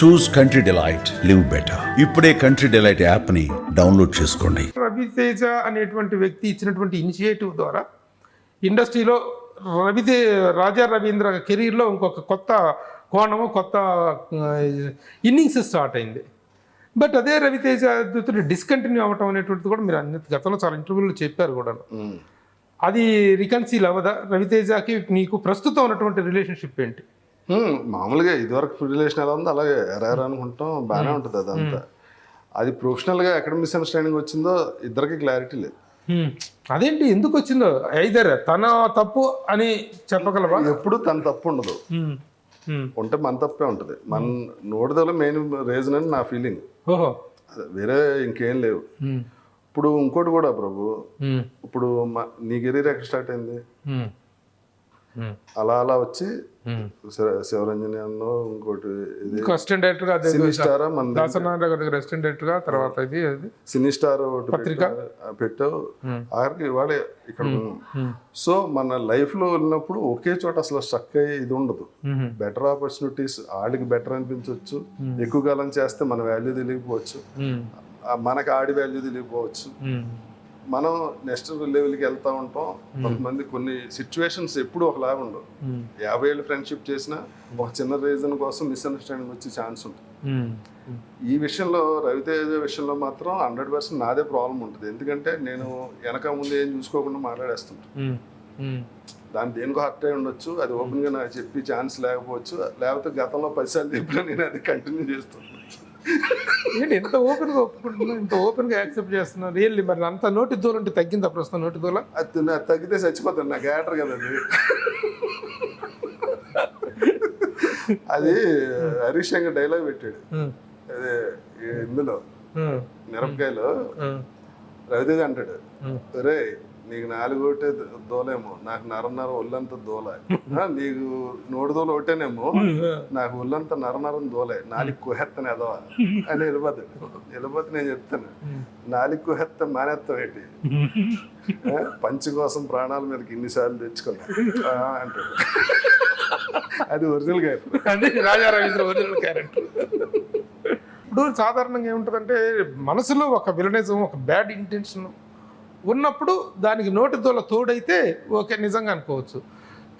చూస్ country delight, live better. ఇప్పుడే country delight app ని download చేసుకోండి. రవితేజ అనేటువంటి వ్యక్తి ఇచ్చినటువంటి ఇనిషియేటివ్ ద్వారా ఇండస్ట్రీలో రాజా రవీంద్ర కెరీర్లో ఇంకొక కొత్త కోణము, కొత్త ఇన్నింగ్స్ స్టార్ట్ అయింది. బట్ అదే రవితేజ డిస్కంటిన్యూ అవ్వటం అనేటువంటిది కూడా మీరు గతంలో చాలా ఇంటర్వ్యూలో చెప్పారు కూడా. అది రికన్సీల్ అవ్వదా? రవితేజకి నీకు ప్రస్తుతం ఉన్నటువంటి రిలేషన్షిప్ ఏంటి? మామూలుగా ఇదివరకు రిలేషన్ ఎలా ఉందో అలాగే ఎరారు అనుకుంటాం, బాగానే ఉంటుంది అదంతా. అది ప్రొఫెషనల్గా ఎక్కడ మిస్అండర్స్టాండింగ్ వచ్చిందో ఇద్దరికి క్లారిటీ లేదు. అదేంటి, ఎందుకు వచ్చిందో? ఐదర్ తన తప్పు అని చెప్పగలవా? ఎప్పుడు తన తప్పు ఉండదు, ఉంటే మన తప్పే ఉంటుంది. మన నోటిదల మెయిన్ రీజన్ అని నా ఫీలింగ్. ఓహో, వేరే ఇంకేం లేవు. ఇప్పుడు ఇంకోటి కూడా ప్రభు, ఇప్పుడు నీ కెరీర్ ఎక్కడ స్టార్ట్ అయింది? అలా అలా వచ్చి శివరంజని అన్నో ఇంకోటి అసిస్టెంట్ డైరెక్టర్ గా, సినీ స్టార్ అసిస్టెంట్ డైరెక్టర్ గా, తర్వాత ఇది సినీ స్టార్ పత్రిక పెట్టావు, ఆఖరికి ఇవాళ ఇక్కడ. సో మన లైఫ్ లో వెళ్ళినప్పుడు ఒకే చోట అసలు స్ట్రక్ అయ్యి ఇది ఉండదు. బెటర్ ఆపర్చునిటీస్ ఆడికి బెటర్ అనిపించవచ్చు, ఎక్కువ కాలం చేస్తే మన వాల్యూ తెలియకపోవచ్చు, మనకు ఆడి వాల్యూ తెలియకపోవచ్చు. మనం నెక్స్ట్ లెవెల్కి వెళ్తూ ఉంటాం. కొంతమంది కొన్ని సిచ్యువేషన్స్ ఎప్పుడు ఒకలాగా ఉండవు. 50 ఏళ్ళు ఫ్రెండ్షిప్ చేసినా ఒక చిన్న రీజన్ కోసం మిస్అండర్స్టాండింగ్ వచ్చే ఛాన్స్ ఉంటుంది. ఈ విషయంలో రవితేజ విషయంలో మాత్రం 100% నాదే ప్రాబ్లం ఉంటుంది. ఎందుకంటే నేను వెనక ముందు ఏం చూసుకోకుండా మాట్లాడేస్తుంటాను. దాని దేనికో హర్ట్ అయి ఉండొచ్చు, అది ఓపెన్గా నాకు చెప్పి ఛాన్స్ లేకపోవచ్చు, లేకపోతే గతంలో 10 సార్లు చెప్పినా నేను అది కంటిన్యూ చేస్తున్నాను. ఏంటి ఎంత ఓపెన్గా ఒప్పుకుంటున్నా, ఇంత ఓపెన్గా యాక్సెప్ట్ చేస్తున్నా? రియల్లీ మరి అంత నోటి దూరం అంటే తగ్గిందా ప్రస్తుతం? నోటి దూరం అది తగ్గితే చచ్చిపోతాను, నాకు యాటర్ కదా అది. హరీష్ శంకర్ డైలాగ్ పెట్టాడు అదే ఇందులో మిరపకాయలో. రవితేజ అంటాడు, రే నీకు 4 ఒకటే దోలేమో, నాకు నరన్నర ఒళ్ళంతా దోల. నీకు 3 దోలు ఒకటేనేమో, నాకు ఒళ్ళంతా నరనరం దోలే, 4 కుహెత్తని ఎదవా అని వెళ్ళిపోతే నేను చెప్తాను, 4 కుహెత్త మానేత్తం ఏంటి, పంచి కోసం ప్రాణాల మీదకి ఇన్నిసార్లు తెచ్చుకున్నా అంటాడు. అది ఒరిజినల్ క్యారెక్టర్, అంటే రాజా రవీంద్ర ఒరిజినల్ క్యారెక్టర్. ఇప్పుడు సాధారణంగా ఏముంటుందంటే మనసులో ఒక విలనిజం, ఒక బ్యాడ్ ఇంటెన్షన్ ఉన్నప్పుడు దానికి నోటి దూల తోడైతే ఓకే, నిజంగా అనుకోవచ్చు.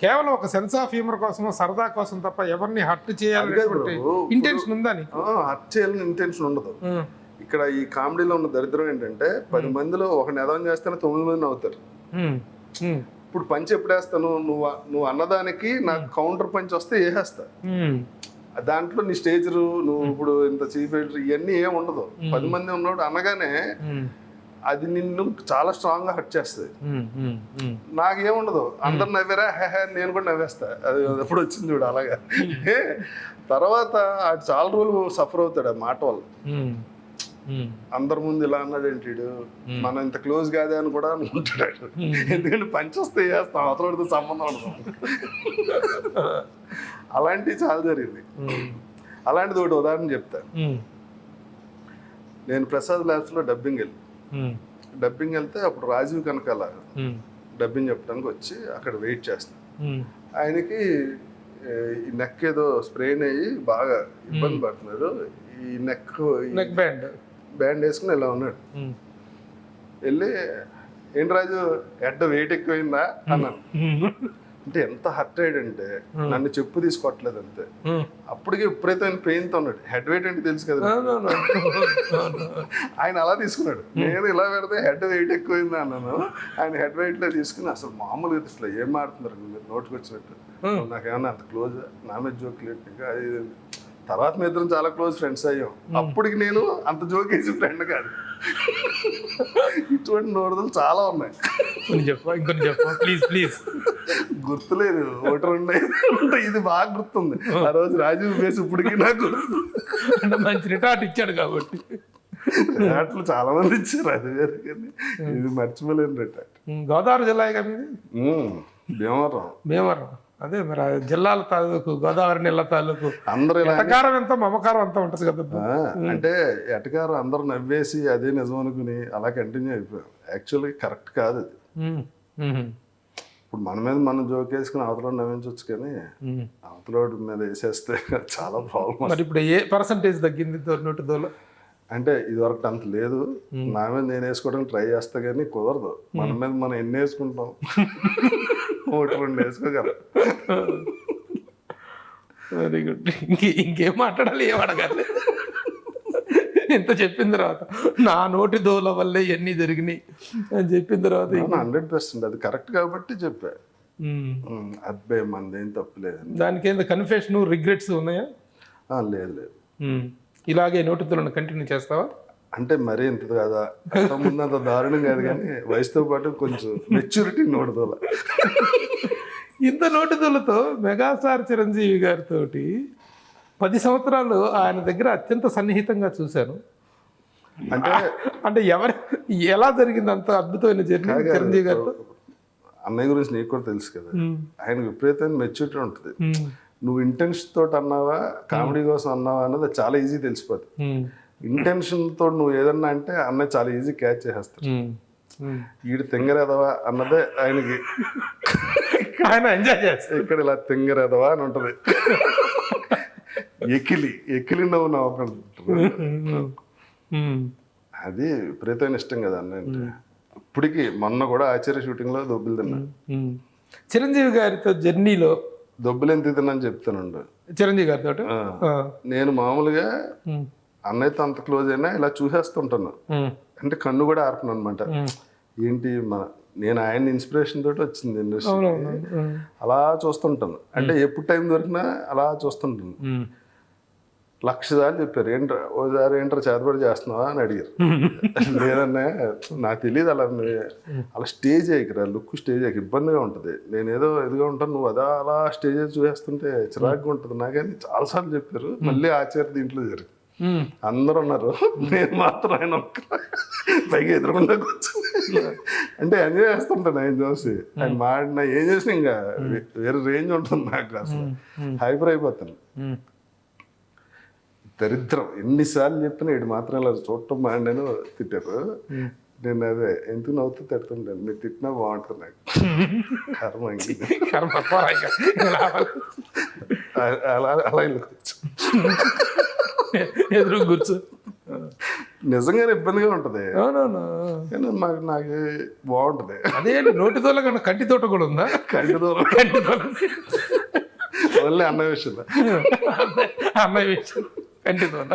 కేవలం ఒక సెన్స్ ఆఫ్ హ్యూమర్ కోసమో సరదా కోసం తప్ప ఎవరిని హర్ట్ చేయాలనేటువంటి ఇంటెన్షన్ ఉందా నీకు? హర్ట్ చేయాలని ఇంటెన్షన్ ఉండదు. ఇక్కడ ఈ కామెడీలో ఉన్న దరిద్రం ఏంటంటే 10 మందిలో ఒక నెదం చేస్తేనే 9 మంది అవుతారు. ఇప్పుడు పంచ్ ఎప్పుడేస్తాను, నువ్వు అన్నదానికి నాకు కౌంటర్ పంచ్ వస్తే వేసేస్తా. దాంట్లో నీ స్టేజ్ నువ్వు ఇప్పుడు ఇంత చీఫ్ ఎడిటర్ ఇవన్నీ ఏం ఉండదు. 10 మంది ఉన్నప్పుడు అనగానే అది నిన్ను చాలా స్ట్రాంగ్ గా హర్ట్ చేస్తుంది. నాకేముండదు, అందరు నవ్వారా హే నేను కూడా నవ్వేస్తా. అది ఎప్పుడు వచ్చింది చూడు అలాగా. తర్వాత అది చాలా రోజులు సఫర్ అవుతాడు ఆ మాట వల్ల. అందరి ముందు ఇలా అన్నాడు ఏంటి, మనం ఇంత క్లోజ్ కాదే అని కూడా అనుకుంటాడు. ఎందుకంటే పంచొస్తే చేస్తాం, అవతలతో సంబంధం ఉండదు. అలాంటివి చాలా జరిగింది. అలాంటిది ఒకటి ఉదాహరణ చెప్తా. నేను ప్రసాద్ ల్యాబ్స్ లో డబ్బింగ్ వెళ్తే అప్పుడు రాజీవ్ కనకాల డబ్బింగ్ చెప్పడానికి వచ్చి అక్కడ వెయిట్ చేస్తాను. ఆయనకి ఈ నెక్ ఏదో స్ప్రెయిన్ అయ్యి బాగా ఇబ్బంది పడుతున్నాడు. ఈ నెక్ బ్యాండ్ వేసుకుని ఇలా ఉన్నాడు. వెళ్ళి ఏంటి రాజు హెడ్ వెయిట్ ఎక్కువైందా అన్నాను. అంటే ఎంత హర్ట్ అయ్యాడంటే నన్ను చెప్పు తీసుకోవట్లేదు అంతే. అప్పటికి విపరీతమైన పెయిన్తో ఉన్నాడు. హెడ్ వెయిట్ అంటే తెలుసు కదా, ఆయన అలా తీసుకున్నాడు. నేను ఇలా పెడితే హెడ్ వెయిట్ ఎక్కువైంది అన్నాను. ఆయన హెడ్ వెయిట్లో తీసుకుని అసలు మామూలుగా ఇట్లా ఏం మాడుతున్నారు మీరు నోటికి వచ్చినట్టు, నాకేమన్నా అంత క్లోజ్, నా మీద జోక్ లేదు. అది తర్వాత మీ ఇద్దరం చాలా క్లోజ్ ఫ్రెండ్స్ అయ్యాం. అప్పటికి నేను అంత జోక్ వేసి ఫ్రెండ్ కాదు. ఇటువంటి నోడుదలు చాలా ఉన్నాయి. గుర్తులేదు, 1-2 ఇది బాగా గుర్తుంది. ఆ రోజు రాజీవ్ వేసి ఇప్పటికీ నాకు మంచి రిటార్ట్ ఇచ్చాడు కాబట్టి. రిటార్ట్లు చాలా మంది ఇచ్చారు, అది వేరే, కానీ ఇది మర్చిపోలేని రిటార్ట్. గోదావరి జిల్లా భీమవరం. అదే మరి జిల్లాల తాలూకు, గోదావరి నీళ్ళ తాలూకు అందరూ ఎటకారం ఎంత మమకారం అంతా ఉంటుంది కదా. అంటే ఎటకారం అందరూ నవ్వేసి అదే నిజం అనుకుని అలా కంటిన్యూ అయిపోయాం. యాక్చువల్లీ కరెక్ట్ కాదు అది. ఇప్పుడు మన మీద మనం జోక్ వేసుకుని అవతల నవ్వించవచ్చు కానీ అవతల మీద వేసేస్తే చాలా ప్రాబ్లం. మరి ఇప్పుడు ఏ పర్సంటేజ్ తగ్గింది నోటి దోల? అంటే ఇదివరకు అంత లేదు. నా మీద నేను వేసుకోవడానికి ట్రై చేస్తా కానీ కుదరదు. మన మీద మనం ఎన్ని వేసుకుంటాం, 1-2 వేసుకోగలం. Very good. ఇంకేం మాట్లాడాలి, ఏం అడగాలి? ఎంత చెప్పిన తర్వాత నా నోటి దోల వల్లే ఇవన్నీ జరిగినాయి అని చెప్పిన తర్వాత 100% అది కరెక్ట్ కాబట్టి చెప్పా. అబ్బాయి మనదేం తప్పులేదు. దానికి ఏందో కన్ఫెషన్ రిగ్రెట్స్ ఉన్నాయా? లేదు లేదు. ఇలాగే నోటి దోలను కంటిన్యూ చేస్తావా? అంటే మరీ ఇంత కదా, ముందు అంత దారుణం కాదు కానీ వయసుతో పాటు కొంచెం మెచ్యూరిటీ నోటిదోల. ఇంత నోటిదోలతో మెగాస్టార్ చిరంజీవి గారితో 10 సంవత్సరాలు ఆయన దగ్గర అత్యంత సన్నిహితంగా చూశాను. అంటే ఎలా జరిగింది అంత అద్భుతమైన జర్నీ చిరంజీవి గారితో? అన్నయ్య గురించి నీకు కూడా తెలుసు కదా, ఆయన విపరీతమైన మెచ్యూరిటీ ఉంటుంది. నువ్వు ఇంటెన్షన్ తోటి అన్నావా, కామెడీ కోసం అన్నావా అన్నది చాలా ఈజీ తెలిసిపోతుంది. ఇంటెన్షన్ తోటి నువ్వు ఏదన్నా అంటే అన్నయ్య చాలా ఈజీ క్యాచ్ చేసేస్తాడు. ఈడు తింగరేదవా అన్నదే ఆయనకి, ఆయన ఎంజాయ్ చేస్తాడు. ఇక్కడ ఇలా తింగరేదవా అని ఉంటుంది. ఎకిలి నవ్వు నవ్వుకుంటారు. అది విపరీతమైన ఇష్టం కదా అన్న. అంటే ఇప్పటికి మొన్న కూడా ఆచార్య షూటింగ్ లో దొబ్బులు తిన్నా. చిరంజీవి గారితో జర్నీలో దొబ్బులు ఎంత తిన్నాను చెప్తానండు. చిరంజీవి గారితో నేను మామూలుగా అన్నయ్యతో అంత క్లోజ్ అయినా ఇలా చూసేస్తుంటాను. అంటే కన్ను కూడా ఆర్పను అనమాట. ఏంటి నేను ఆయన ఇన్స్పిరేషన్ తోటి వచ్చింది ఇండస్ట్రీ. అలా చూస్తుంటాను. అంటే ఎప్పుడు టైం దొరికినా అలా చూస్తుంటాను. 1,00,000 సార్లు చెప్పారు, ఓసారి ఏంట్రా చేతబడి చేస్తున్నావా అని అడిగారు. లేదన్నా నాకు తెలియదు, అలా స్టేజ్ అయ్యకురా, లుక్ స్టేజ్ అయ్యకు ఇబ్బందిగా ఉంటుంది. నేను ఏదో ఇదిగా ఉంటాను, నువ్వు అలా స్టేజ్ చూసేస్తుంటే చిరాకుగా ఉంటుంది నాకని చాలాసార్లు చెప్పారు. మళ్ళీ ఆచార్య దీంట్లో జరిగింది. అందరూ ఉన్నారు, నేను మాత్రం ఆయన పైగా ఎదురుకుండా కూర్చొని అంటే ఎంజాయ్ చేస్తుంటాను ఆయన చూసి. ఆయన మాడినా ఏం చేసినా ఇంకా వేరే రేంజ్ ఉంటుంది నాకు. అసలు హైపర్ అయిపోతాను. దరిద్రం ఎన్నిసార్లు చెప్పినా ఇటు మాత్రం ఇలా చూడటం మాండని తిట్టారు. నేను అదే ఎందుకు నవ్వుతూ తిడుతుంటాను, మీరు తిట్టినా బాగుంటుంది నాకు. అలా ఇలా కూర్చో, ఎదురు కూర్చో. నిజంగానే ఇబ్బందిగా ఉంటుంది. అవునవును, కానీ నాకు బాగుంటుంది. అదే నోటి దోల కన్నా కంటి తోట కూడా ఉందా? కంటి దూరం ఓన్లీ అన్నయ్య విషయంలో. అన్నయ్య విషయం కంటి దోల.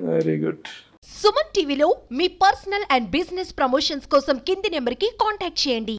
Very good. సుమన్ టీవీలో మీ పర్సనల్ అండ్ బిజినెస్ ప్రమోషన్స్ కోసం కింది నెంబర్కి కాంటాక్ట్ చేయండి.